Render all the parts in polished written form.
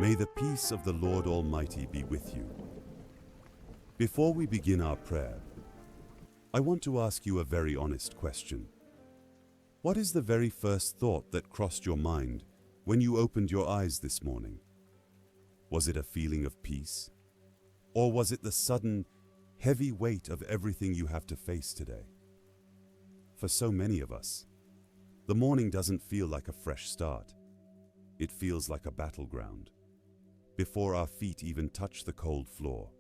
May the peace of the Lord Almighty be with you. Before we begin our prayer, I want to ask you a very honest question. What is the very first thought that crossed your mind when you opened your eyes this morning? Was it a feeling of peace? Or was it the sudden, heavy weight of everything you have to face today? For so many of us, the morning doesn't feel like a fresh start. It feels like a battleground. Before our feet even touch the cold floor,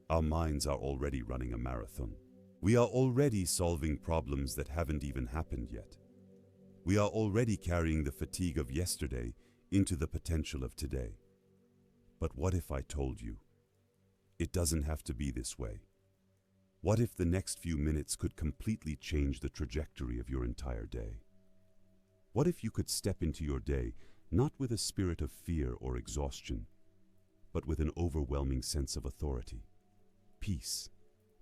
our minds are already running a marathon. We are already solving problems that haven't even happened yet. We are already carrying the fatigue of yesterday into the potential of today. But what if I told you, it doesn't have to be this way? What if the next few minutes could completely change the trajectory of your entire day? What if you could step into your day not with a spirit of fear or exhaustion, but with an overwhelming sense of authority, peace,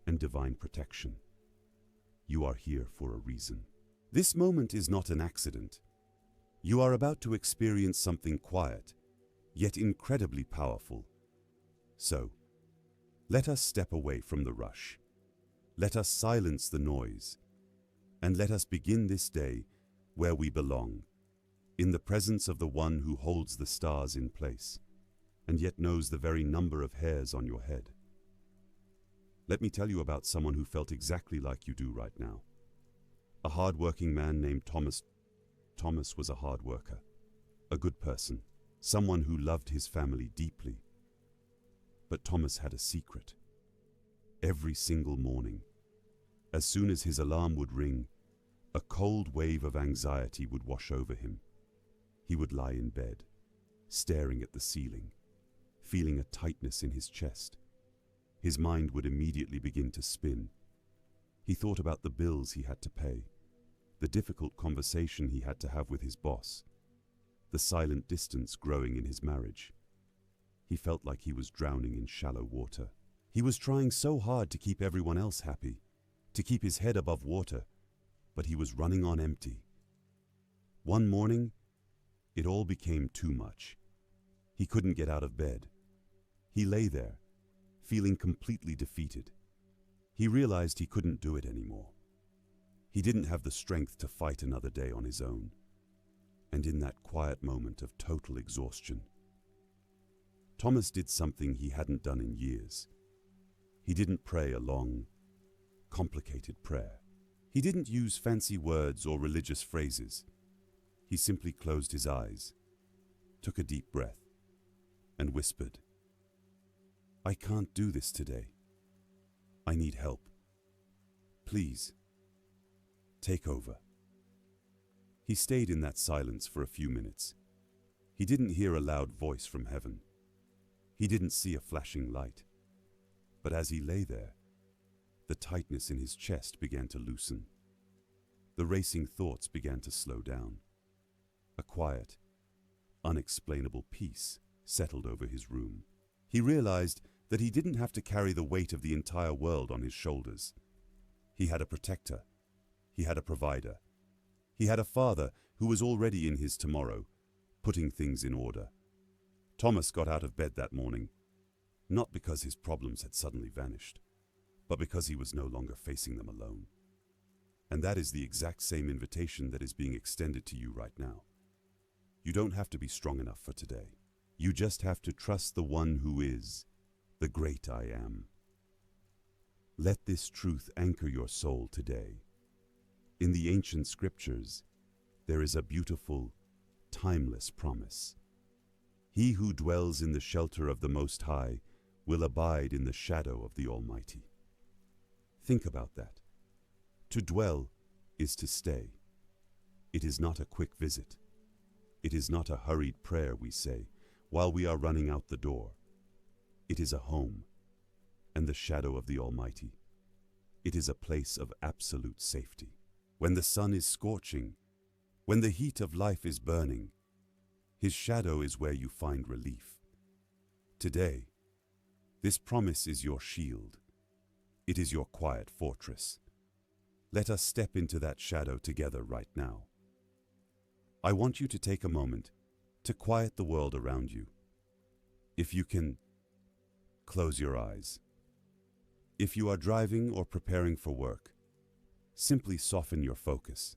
and divine protection? You are here for a reason. This moment is not an accident. You are about to experience something quiet, yet incredibly powerful. So, let us step away from the rush. Let us silence the noise, and let us begin this day where we belong, in the presence of the one who holds the stars in place, and yet knows the very number of hairs on your head. Let me tell you about someone who felt exactly like you do right now. A hard-working man named Thomas. Thomas was a hard worker, a good person, someone who loved his family deeply. But Thomas had a secret. Every single morning, as soon as his alarm would ring, a cold wave of anxiety would wash over him. He would lie in bed, staring at the ceiling, feeling a tightness in his chest. His mind would immediately begin to spin. He thought about the bills he had to pay, the difficult conversation he had to have with his boss, the silent distance growing in his marriage. He felt like he was drowning in shallow water. He was trying so hard to keep everyone else happy, to keep his head above water, but he was running on empty. One morning, it all became too much. He couldn't get out of bed. He lay there, feeling completely defeated. He realized he couldn't do it anymore. He didn't have the strength to fight another day on his own. And in that quiet moment of total exhaustion, Thomas did something he hadn't done in years. He didn't pray a long, complicated prayer. He didn't use fancy words or religious phrases. He simply closed his eyes, took a deep breath, and whispered, "I can't do this today. I need help. Please, take over." He stayed in that silence for a few minutes. He didn't hear a loud voice from heaven. He didn't see a flashing light. But as he lay there, the tightness in his chest began to loosen. The racing thoughts began to slow down. A quiet, unexplainable peace settled over his room. He realized that he didn't have to carry the weight of the entire world on his shoulders. He had a protector. He had a provider. He had a father who was already in his tomorrow, putting things in order. Thomas got out of bed that morning, not because his problems had suddenly vanished, but because he was no longer facing them alone. And that is the exact same invitation that is being extended to you right now. You don't have to be strong enough for today. You just have to trust the one who is the great I am. Let this truth anchor your soul today. In the ancient scriptures, there is a beautiful, timeless promise. He who dwells in the shelter of the Most High will abide in the shadow of the Almighty. Think about that. To dwell is to stay. It is not a quick visit. It is not a hurried prayer we say while we are running out the door. It is a home and the shadow of the Almighty. It is a place of absolute safety. When the sun is scorching, when the heat of life is burning, His shadow is where you find relief. Today, this promise is your shield. It is your quiet fortress. Let us step into that shadow together right now. I want you to take a moment to quiet the world around you. If you can, close your eyes. If you are driving or preparing for work, simply soften your focus.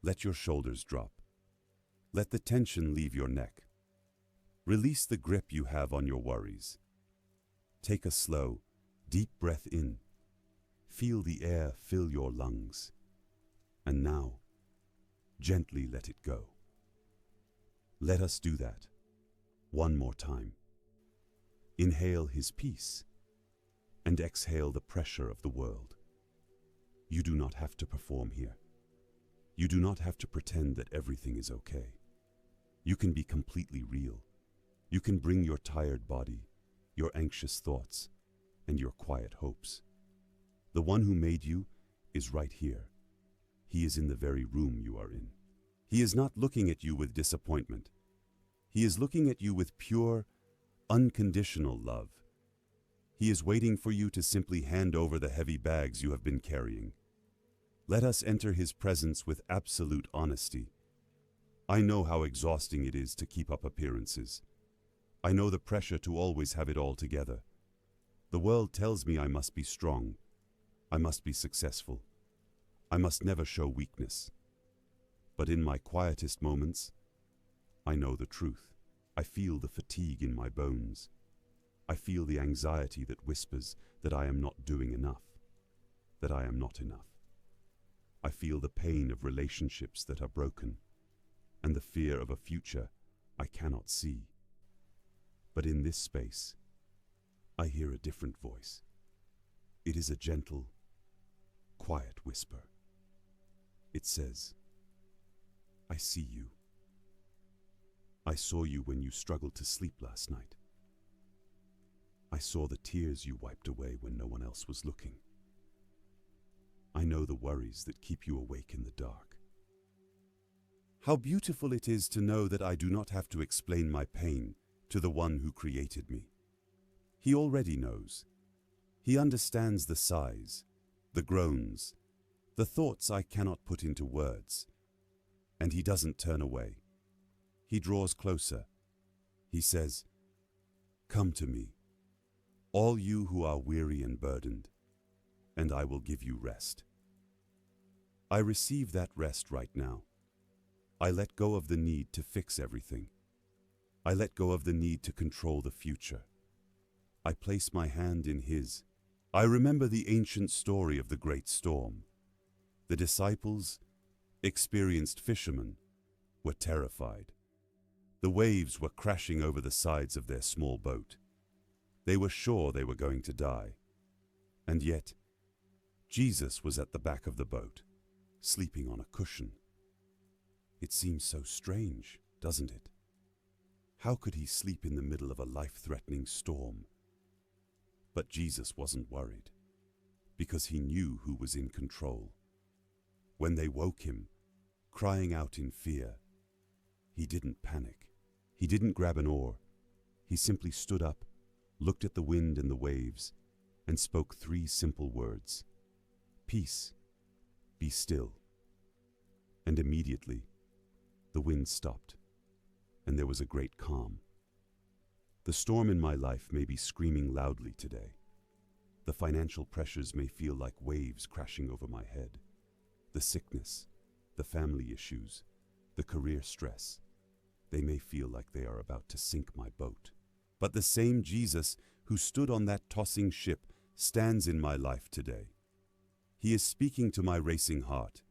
Let your shoulders drop. Let the tension leave your neck. Release the grip you have on your worries. Take a slow, deep breath in. Feel the air fill your lungs. And now, gently let it go. Let us do that one more time. Inhale his peace and exhale the pressure of the world. You do not have to perform here. You do not have to pretend that everything is okay. You can be completely real. You can bring your tired body, your anxious thoughts, and your quiet hopes. The one who made you is right here. He is in the very room you are in. He is not looking at you with disappointment. He is looking at you with pure, unconditional love. He is waiting for you to simply hand over the heavy bags you have been carrying. Let us enter his presence with absolute honesty. I know how exhausting it is to keep up appearances. I know the pressure to always have it all together. The world tells me I must be strong. I must be successful. I must never show weakness. But in my quietest moments, I know the truth. I feel the fatigue in my bones. I feel the anxiety that whispers that I am not doing enough, that I am not enough. I feel the pain of relationships that are broken, and the fear of a future I cannot see. But in this space, I hear a different voice. It is a gentle, quiet whisper. It says, I see you. I saw you when you struggled to sleep last night. I saw the tears you wiped away when no one else was looking. I know the worries that keep you awake in the dark. How beautiful it is to know that I do not have to explain my pain to the one who created me. He already knows. He understands the sighs, the groans, the thoughts I cannot put into words. And he doesn't turn away. He draws closer. He says, come to me, all you who are weary and burdened, and I will give you rest. I receive that rest right now. I let go of the need to fix everything. I let go of the need to control the future. I place my hand in his. I remember the ancient story of the great storm. The disciples, experienced fishermen, were terrified. The waves were crashing over the sides of their small boat. They were sure they were going to die. And yet, Jesus was at the back of the boat, sleeping on a cushion. It seems so strange, doesn't it? How could he sleep in the middle of a life-threatening storm? But Jesus wasn't worried, because he knew who was in control. When they woke him, crying out in fear, he didn't panic. He didn't grab an oar. He simply stood up, looked at the wind and the waves, and spoke 3 simple words. Peace, be still. And immediately, the wind stopped, and there was a great calm. The storm in my life may be screaming loudly today. The financial pressures may feel like waves crashing over my head. The sickness, the family issues, the career stress, they may feel like they are about to sink my boat. But the same Jesus who stood on that tossing ship stands in my life today. He is speaking to my racing heart.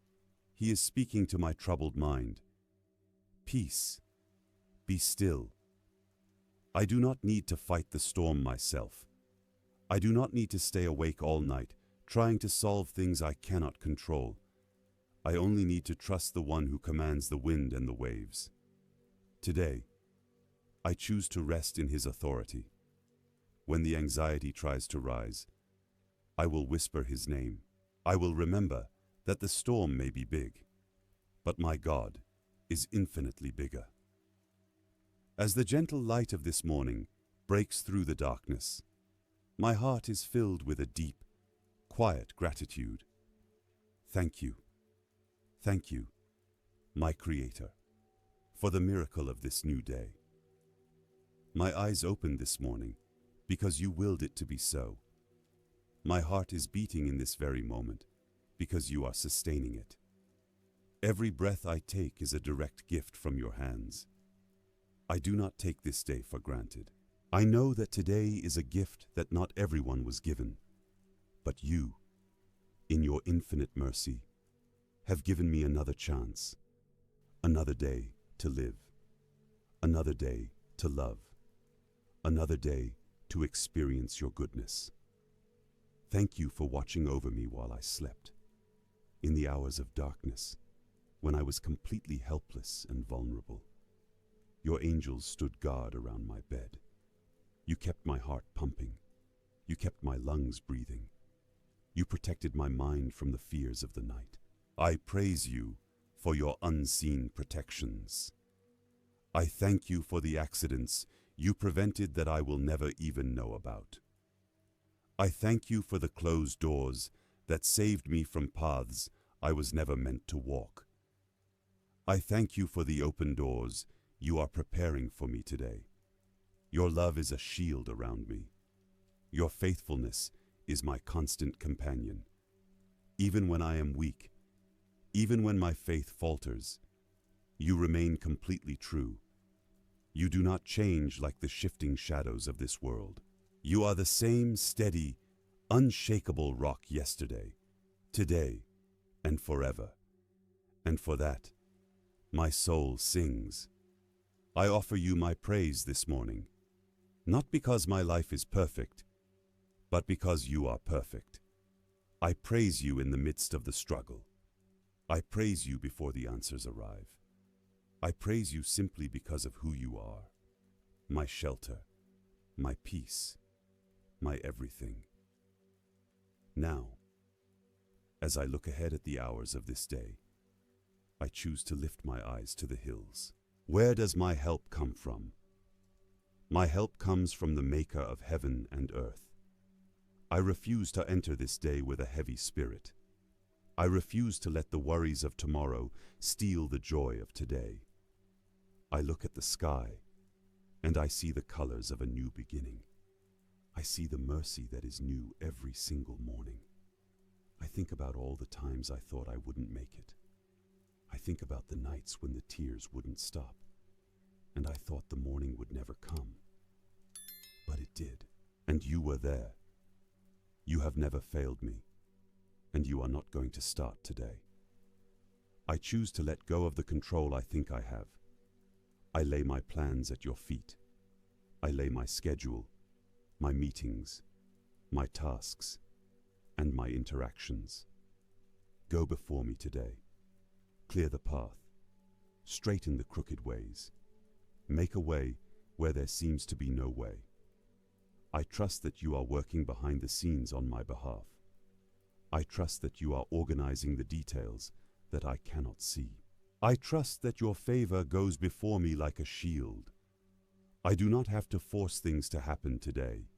He is speaking to my troubled mind. Peace, be still. I do not need to fight the storm myself. I do not need to stay awake all night, trying to solve things I cannot control. I only need to trust the one who commands the wind and the waves. Today, I choose to rest in his authority. When the anxiety tries to rise, I will whisper his name. I will remember that the storm may be big, but my God is infinitely bigger. As the gentle light of this morning breaks through the darkness, my heart is filled with a deep, quiet gratitude. Thank you, my Creator, for the miracle of this new day. My eyes opened this morning because you willed it to be so. My heart is beating in this very moment because you are sustaining it. Every breath I take is a direct gift from your hands. I do not take this day for granted. I know that today is a gift that not everyone was given, but you, in your infinite mercy, have given me another chance, another day to live, another day to love, another day to experience your goodness. Thank you for watching over me while I slept, in the hours of darkness, when I was completely helpless and vulnerable. Your angels stood guard around my bed. You kept my heart pumping. You kept my lungs breathing. You protected my mind from the fears of the night. I praise you for your unseen protections. I thank you for the accidents you prevented that I will never even know about. I thank you for the closed doors that saved me from paths I was never meant to walk. I thank you for the open doors you are preparing for me today. Your love is a shield around me. Your faithfulness is my constant companion. Even when I am weak, even when my faith falters, you remain completely true. You do not change like the shifting shadows of this world. You are the same steady, unshakable rock yesterday, today, and forever. And for that, my soul sings. I offer you my praise this morning, not because my life is perfect, but because you are perfect. I praise you in the midst of the struggle. I praise you before the answers arrive. I praise you simply because of who you are, my shelter, my peace, my everything. Now, as I look ahead at the hours of this day, I choose to lift my eyes to the hills. Where does my help come from? My help comes from the Maker of heaven and earth. I refuse to enter this day with a heavy spirit. I refuse to let the worries of tomorrow steal the joy of today. I look at the sky, and I see the colors of a new beginning. I see the mercy that is new every single morning. I think about all the times I thought I wouldn't make it. I think about the nights when the tears wouldn't stop, and I thought the morning would never come. But it did, and you were there. You have never failed me, and you are not going to start today. I choose to let go of the control I think I have. I lay my plans at your feet. I lay my schedule, my meetings, my tasks, and my interactions. Go before me today. Clear the path. Straighten the crooked ways. Make a way where there seems to be no way. I trust that you are working behind the scenes on my behalf. I trust that you are organizing the details that I cannot see. I trust that your favor goes before me like a shield. I do not have to force things to happen today.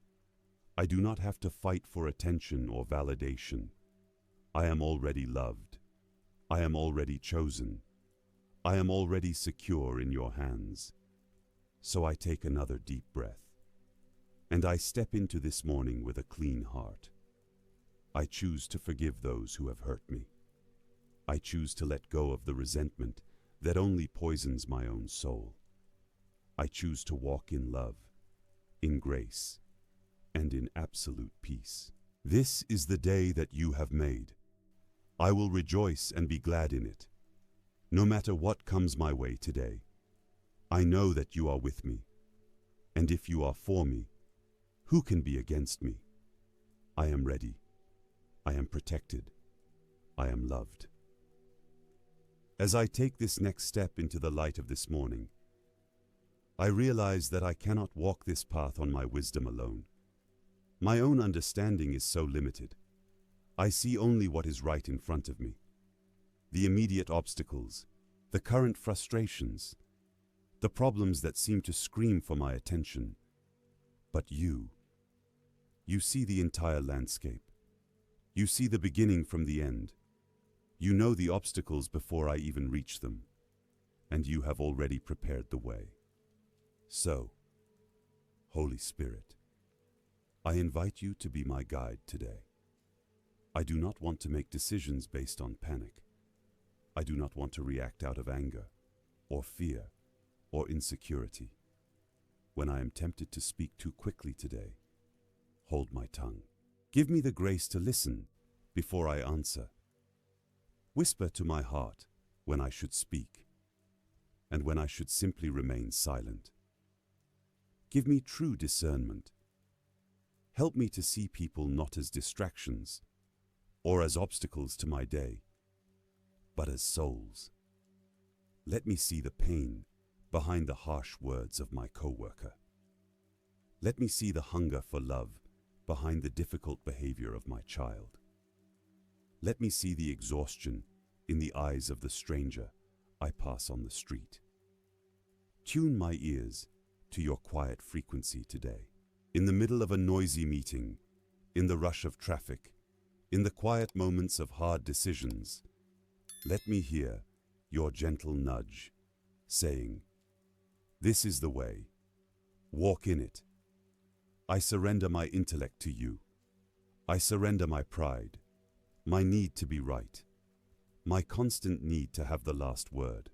I do not have to fight for attention or validation. I am already loved. I am already chosen. I am already secure in your hands. So I take another deep breath, and I step into this morning with a clean heart. I choose to forgive those who have hurt me. I choose to let go of the resentment that only poisons my own soul. I choose to walk in love, in grace, and in absolute peace. This is the day that you have made. I will rejoice and be glad in it. No matter what comes my way today, I know that you are with me. And if you are for me, who can be against me? I am ready. I am protected. I am loved. As I take this next step into the light of this morning, I realize that I cannot walk this path on my wisdom alone. My own understanding is so limited. I see only what is right in front of me. The immediate obstacles, the current frustrations, the problems that seem to scream for my attention. But you see the entire landscape. You see the beginning from the end. You know the obstacles before I even reach them, and you have already prepared the way. So, Holy Spirit, I invite you to be my guide today. I do not want to make decisions based on panic. I do not want to react out of anger, or fear, or insecurity. When I am tempted to speak too quickly today, hold my tongue. Give me the grace to listen before I answer. Whisper to my heart when I should speak, and when I should simply remain silent. Give me true discernment. Help me to see people not as distractions or as obstacles to my day, but as souls. Let me see the pain behind the harsh words of my coworker. Let me see the hunger for love behind the difficult behavior of my child. Let me see the exhaustion in the eyes of the stranger I pass on the street. Tune my ears to your quiet frequency today. In the middle of a noisy meeting, in the rush of traffic, in the quiet moments of hard decisions, let me hear your gentle nudge, saying, "This is the way. Walk in it." I surrender my intellect to you. I surrender my pride, my need to be right, my constant need to have the last word.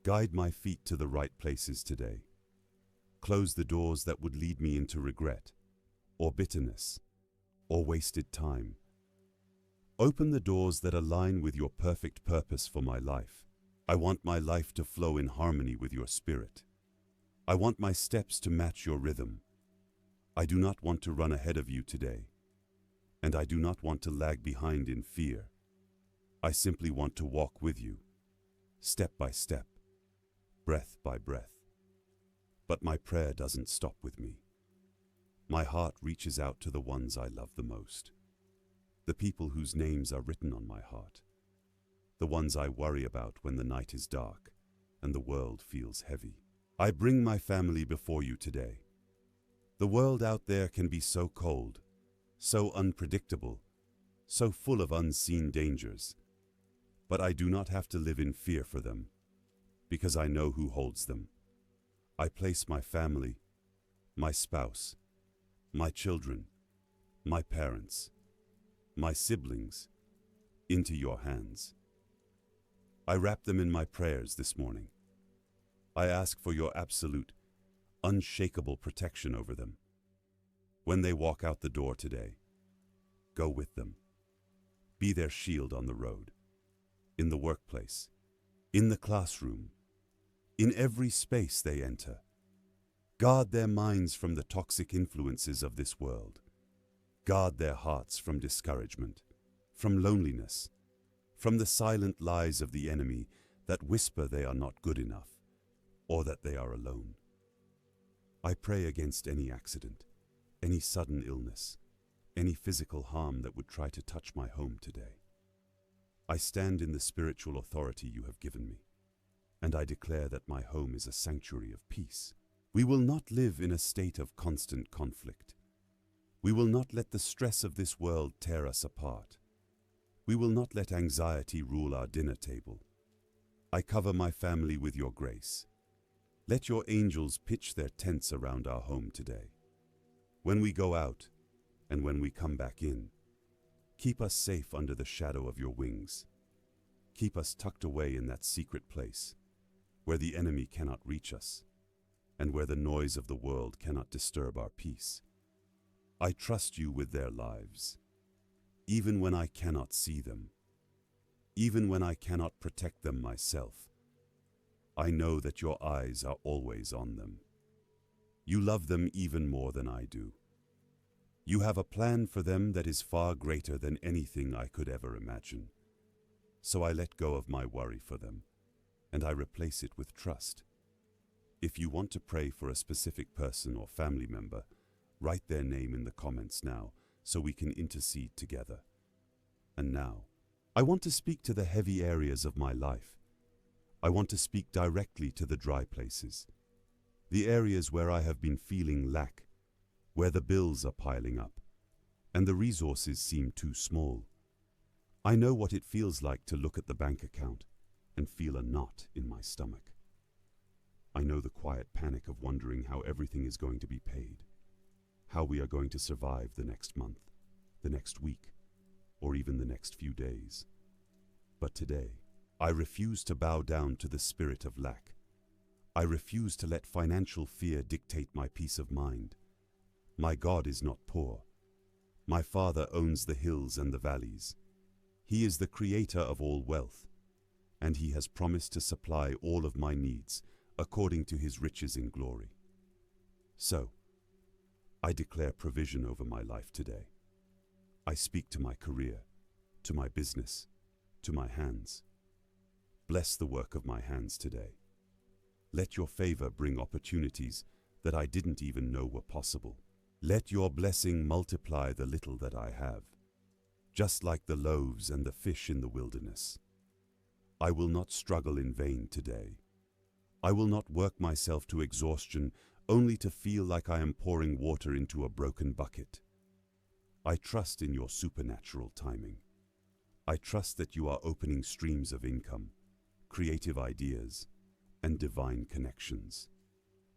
Guide my feet to the right places today. Close the doors that would lead me into regret, or bitterness, or wasted time. Open the doors that align with your perfect purpose for my life. I want my life to flow in harmony with your spirit. I want my steps to match your rhythm. I do not want to run ahead of you today, and I do not want to lag behind in fear. I simply want to walk with you, step by step, breath by breath. But my prayer doesn't stop with me. My heart reaches out to the ones I love the most, the people whose names are written on my heart, the ones I worry about when the night is dark and the world feels heavy. I bring my family before you today. The world out there can be so cold, so unpredictable, so full of unseen dangers. But I do not have to live in fear for them, because I know who holds them. I place my family, my spouse, my children, my parents, my siblings, into your hands. I wrap them in my prayers this morning. I ask for your absolute, unshakable protection over them. When they walk out the door today, go with them. Be their shield on the road, in the workplace, in the classroom, in every space they enter. Guard their minds from the toxic influences of this world. Guard their hearts from discouragement, from loneliness, from the silent lies of the enemy that whisper they are not good enough, or that they are alone. I pray against any accident, any sudden illness, any physical harm that would try to touch my home today. I stand in the spiritual authority you have given me, and I declare that my home is a sanctuary of peace. We will not live in a state of constant conflict. We will not let the stress of this world tear us apart. We will not let anxiety rule our dinner table. I cover my family with your grace. Let your angels pitch their tents around our home today. When we go out and when we come back in, keep us safe under the shadow of your wings. Keep us tucked away in that secret place where the enemy cannot reach us and where the noise of the world cannot disturb our peace. I trust you with their lives, even when I cannot see them, even when I cannot protect them myself. I know that your eyes are always on them. You love them even more than I do. You have a plan for them that is far greater than anything I could ever imagine. So I let go of my worry for them, and I replace it with trust. If you want to pray for a specific person or family member, write their name in the comments now so we can intercede together. And now, I want to speak to the heavy areas of my life. I want to speak directly to the dry places, the areas where I have been feeling lack, where the bills are piling up, and the resources seem too small. I know what it feels like to look at the bank account and feel a knot in my stomach. I know the quiet panic of wondering how everything is going to be paid, how we are going to survive the next month, the next week, or even the next few days. But today, I refuse to bow down to the spirit of lack. I refuse to let financial fear dictate my peace of mind. My God is not poor. My Father owns the hills and the valleys. He is the creator of all wealth, and He has promised to supply all of my needs according to His riches in glory. So, I declare provision over my life today. I speak to my career, to my business, to my hands. Bless the work of my hands today. Let your favor bring opportunities that I didn't even know were possible. Let your blessing multiply the little that I have, just like the loaves and the fish in the wilderness. I will not struggle in vain today. I will not work myself to exhaustion only to feel like I am pouring water into a broken bucket. I trust in your supernatural timing. I trust that you are opening streams of income, creative ideas, and divine connections.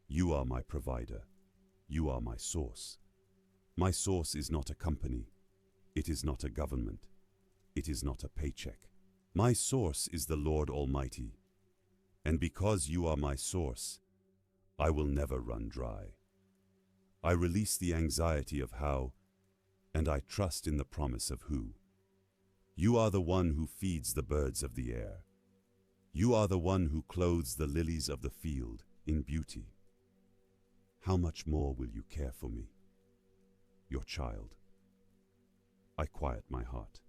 You are my provider. You are my source. My source is not a company. It is not a government. It is not a paycheck. My source is the Lord Almighty. And because you are my source, I will never run dry. I release the anxiety of how, and I trust in the promise of who. You are the one who feeds the birds of the air. You are the one who clothes the lilies of the field in beauty. How much more will you care for me, your child? I quiet my heart.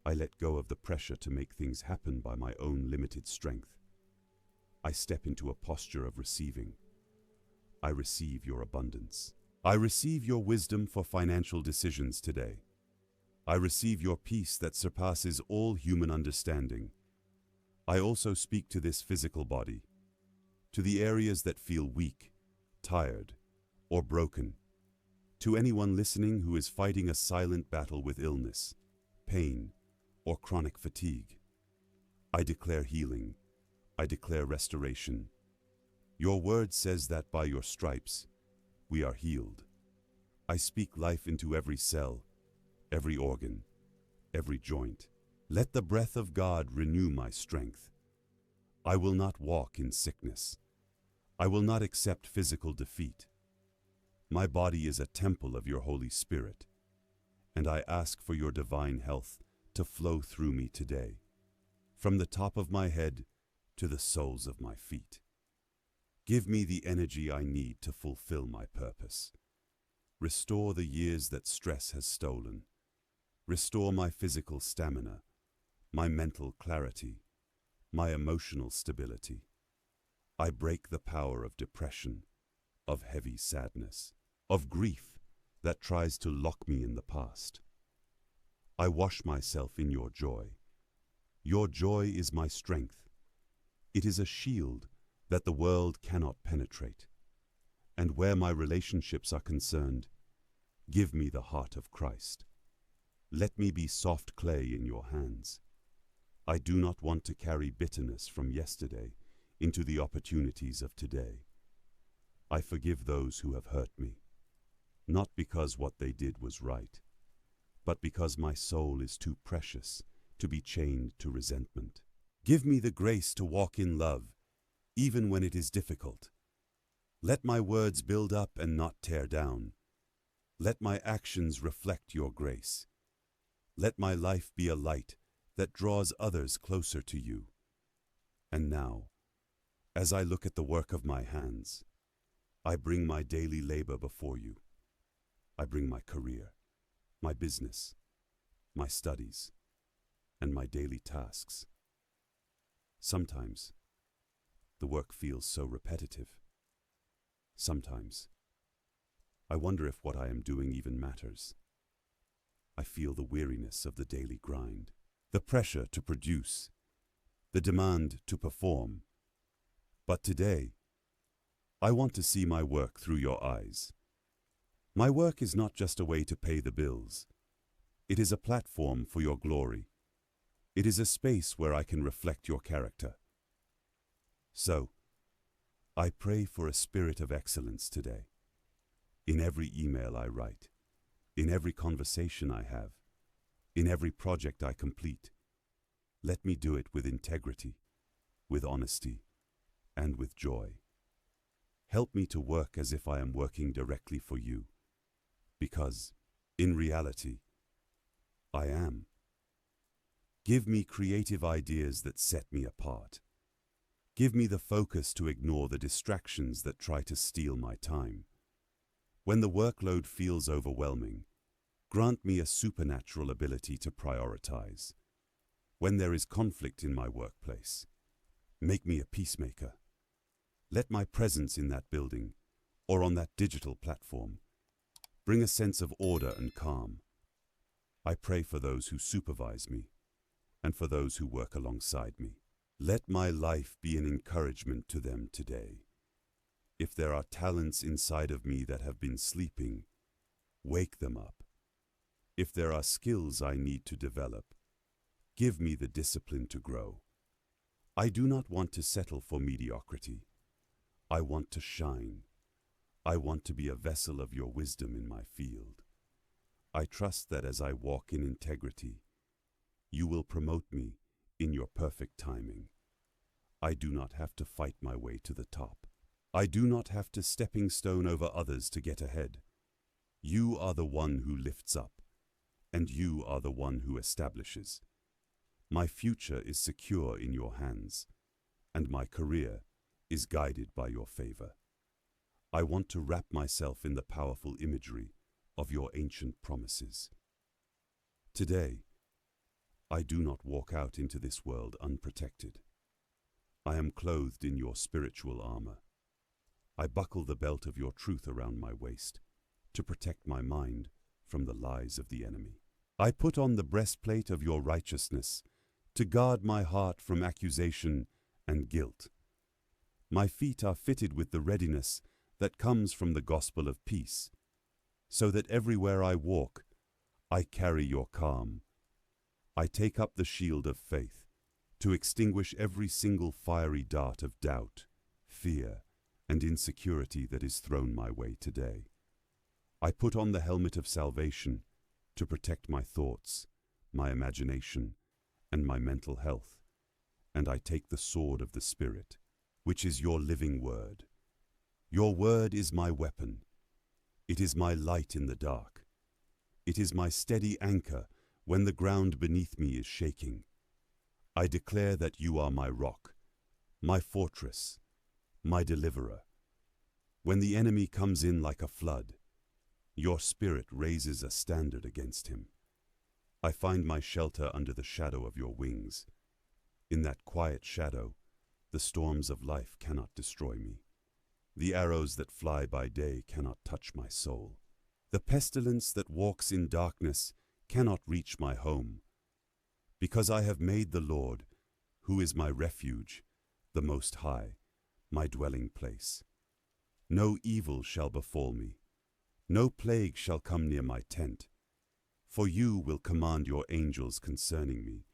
I let go of the pressure to make things happen by my own limited strength. I step into a posture of receiving. I receive your abundance. I receive your wisdom for financial decisions today. I receive your peace that surpasses all human understanding. I also speak to this physical body, to the areas that feel weak, tired, or broken, to anyone listening who is fighting a silent battle with illness, pain, or chronic fatigue. I declare healing. I declare restoration. Your word says that by your stripes, we are healed. I speak life into every cell, every organ, every joint. Let the breath of God renew my strength. I will not walk in sickness. I will not accept physical defeat. My body is a temple of your Holy Spirit, and I ask for your divine health to flow through me today, from the top of my head to the soles of my feet. Give me the energy I need to fulfill my purpose. Restore the years that stress has stolen. Restore my physical stamina, my mental clarity, my emotional stability. I break the power of depression, of heavy sadness, of grief that tries to lock me in the past. I wash myself in your joy. Your joy is my strength. It is a shield that the world cannot penetrate. And where my relationships are concerned, give me the heart of Christ. Let me be soft clay in your hands. I do not want to carry bitterness from yesterday into the opportunities of today. I forgive those who have hurt me, not because what they did was right, but because my soul is too precious to be chained to resentment. Give me the grace to walk in love, even when it is difficult. Let my words build up and not tear down. Let my actions reflect your grace. Let my life be a light that draws others closer to you. And now, as I look at the work of my hands, I bring my daily labor before you. I bring my career, my business, my studies, and my daily tasks. Sometimes, the work feels so repetitive. Sometimes, I wonder if what I am doing even matters. I feel the weariness of the daily grind, the pressure to produce, the demand to perform. But today, I want to see my work through your eyes. My work is not just a way to pay the bills. It is a platform for your glory. It is a space where I can reflect your character. So, I pray for a spirit of excellence today. In every email I write, in every conversation I have, in every project I complete, let me do it with integrity, with honesty, and with joy. Help me to work as if I am working directly for you, because, in reality, I am. Give me creative ideas that set me apart. Give me the focus to ignore the distractions that try to steal my time. When the workload feels overwhelming, grant me a supernatural ability to prioritize. When there is conflict in my workplace, make me a peacemaker. Let my presence in that building, or on that digital platform, bring a sense of order and calm. I pray for those who supervise me, and for those who work alongside me. Let my life be an encouragement to them today. If there are talents inside of me that have been sleeping, wake them up. If there are skills I need to develop, give me the discipline to grow. I do not want to settle for mediocrity. I want to shine. I want to be a vessel of your wisdom in my field. I trust that as I walk in integrity, you will promote me in your perfect timing. I do not have to fight my way to the top. I do not have to stepping stone over others to get ahead. You are the one who lifts up, and you are the one who establishes. My future is secure in your hands, and my career is guided by your favor. I want to wrap myself in the powerful imagery of your ancient promises. Today, I do not walk out into this world unprotected. I am clothed in your spiritual armor. I buckle the belt of your truth around my waist to protect my mind from the lies of the enemy. I put on the breastplate of your righteousness to guard my heart from accusation and guilt. My feet are fitted with the readiness that comes from the gospel of peace, so that everywhere I walk, I carry your calm. I take up the shield of faith to extinguish every single fiery dart of doubt, fear, and insecurity that is thrown my way today. I put on the helmet of salvation to protect my thoughts, my imagination, and my mental health, and I take the sword of the Spirit, which is your living word. Your word is my weapon. It is my light in the dark. It is my steady anchor when the ground beneath me is shaking. I declare that you are my rock, my fortress, my deliverer. When the enemy comes in like a flood, your Spirit raises a standard against him. I find my shelter under the shadow of your wings. In that quiet shadow, the storms of life cannot destroy me. The arrows that fly by day cannot touch my soul. The pestilence that walks in darkness cannot reach my home, because I have made the Lord, who is my refuge, the Most High, my dwelling place. No evil shall befall me. No plague shall come near my tent. For you will command your angels concerning me,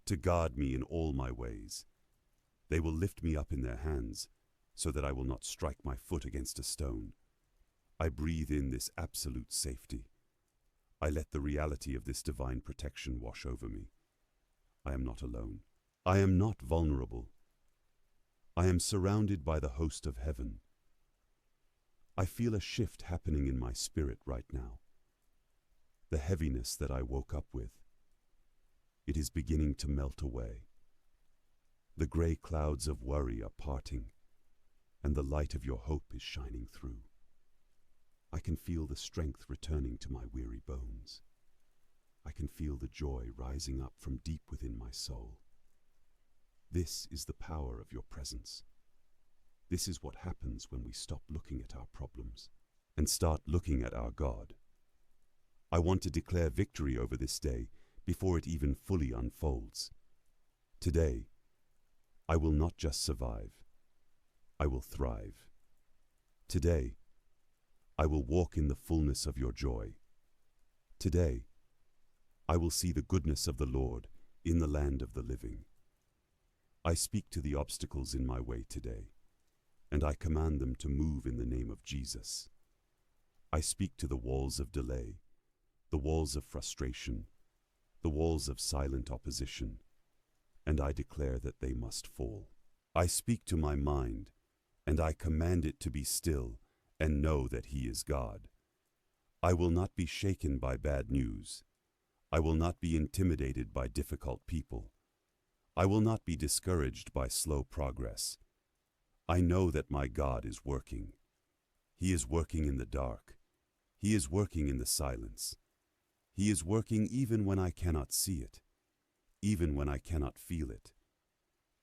to guard me in all my ways. They will lift me up in their hands, so that I will not strike my foot against a stone. I breathe in this absolute safety. I let the reality of this divine protection wash over me. I am not alone. I am not vulnerable. I am surrounded by the host of heaven. I feel a shift happening in my spirit right now. The heaviness that I woke up with, it is beginning to melt away. The gray clouds of worry are parting, and the light of your hope is shining through. I can feel the strength returning to my weary bones. I can feel the joy rising up from deep within my soul. This is the power of your presence. This is what happens when we stop looking at our problems and start looking at our God. I want to declare victory over this day before it even fully unfolds. Today, I will not just survive. I will thrive. Today, I will walk in the fullness of your joy. Today, I will see the goodness of the Lord in the land of the living. I speak to the obstacles in my way today, and I command them to move in the name of Jesus. I speak to the walls of delay, the walls of frustration, the walls of silent opposition, and I declare that they must fall. I speak to my mind, and I command it to be still and know that He is God. I will not be shaken by bad news. I will not be intimidated by difficult people. I will not be discouraged by slow progress. I know that my God is working. He is working in the dark. He is working in the silence. He is working even when I cannot see it, even when I cannot feel it.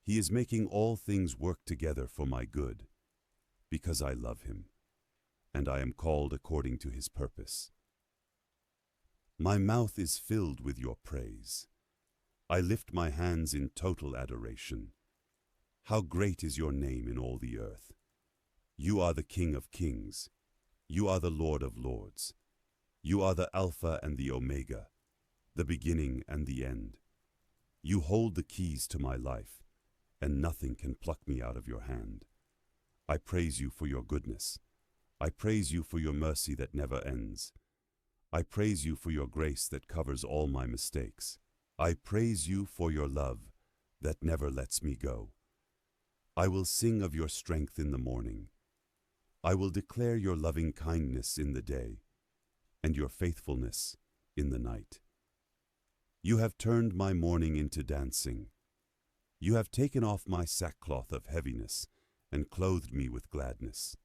He is making all things work together for my good, because I love Him, and I am called according to His purpose. My mouth is filled with your praise. I lift my hands in total adoration. How great is your name in all the earth! You are the King of kings. You are the Lord of lords. You are the Alpha and the Omega, the beginning and the end. You hold the keys to my life, and nothing can pluck me out of your hand. I praise you for your goodness. I praise you for your mercy that never ends. I praise you for your grace that covers all my mistakes. I praise you for your love that never lets me go. I will sing of your strength in the morning. I will declare your loving kindness in the day, and your faithfulness in the night. You have turned my mourning into dancing. You have taken off my sackcloth of heaviness and clothed me with gladness.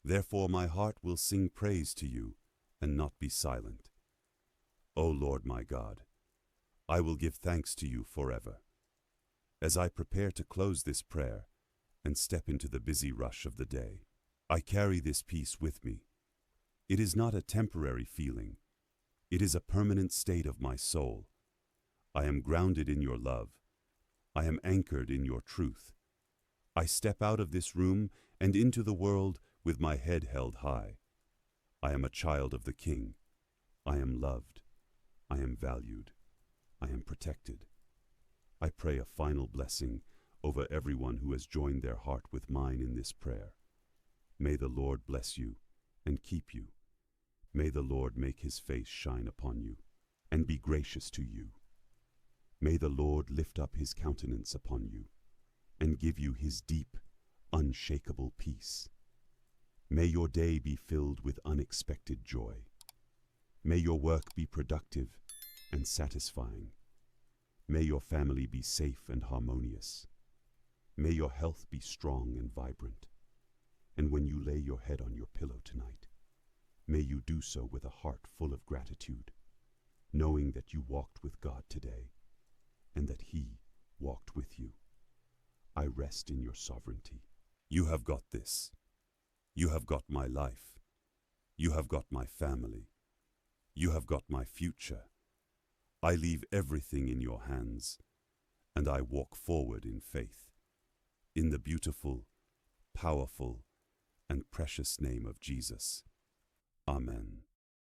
Therefore my heart will sing praise to you and not be silent. O Lord my God, I will give thanks to you forever. As I prepare to close this prayer and step into the busy rush of the day, I carry this peace with me. It is not a temporary feeling. It is a permanent state of my soul. I am grounded in your love. I am anchored in your truth. I step out of this room and into the world with my head held high. I am a child of the King. I am loved. I am valued. I am protected. I pray a final blessing over everyone who has joined their heart with mine in this prayer. May the Lord bless you and keep you. May the Lord make His face shine upon you and be gracious to you. May the Lord lift up His countenance upon you and give you His deep, unshakable peace. May your day be filled with unexpected joy. May your work be productive and satisfying. May your family be safe and harmonious. May your health be strong and vibrant. And when you lay your head on your pillow tonight, may you do so with a heart full of gratitude, knowing that you walked with God today and that He walked with you. I rest in your sovereignty. You have got this. You have got my life. You have got my family. You have got my future. I leave everything in your hands, and I walk forward in faith, in the beautiful, powerful, and precious name of Jesus. Amen.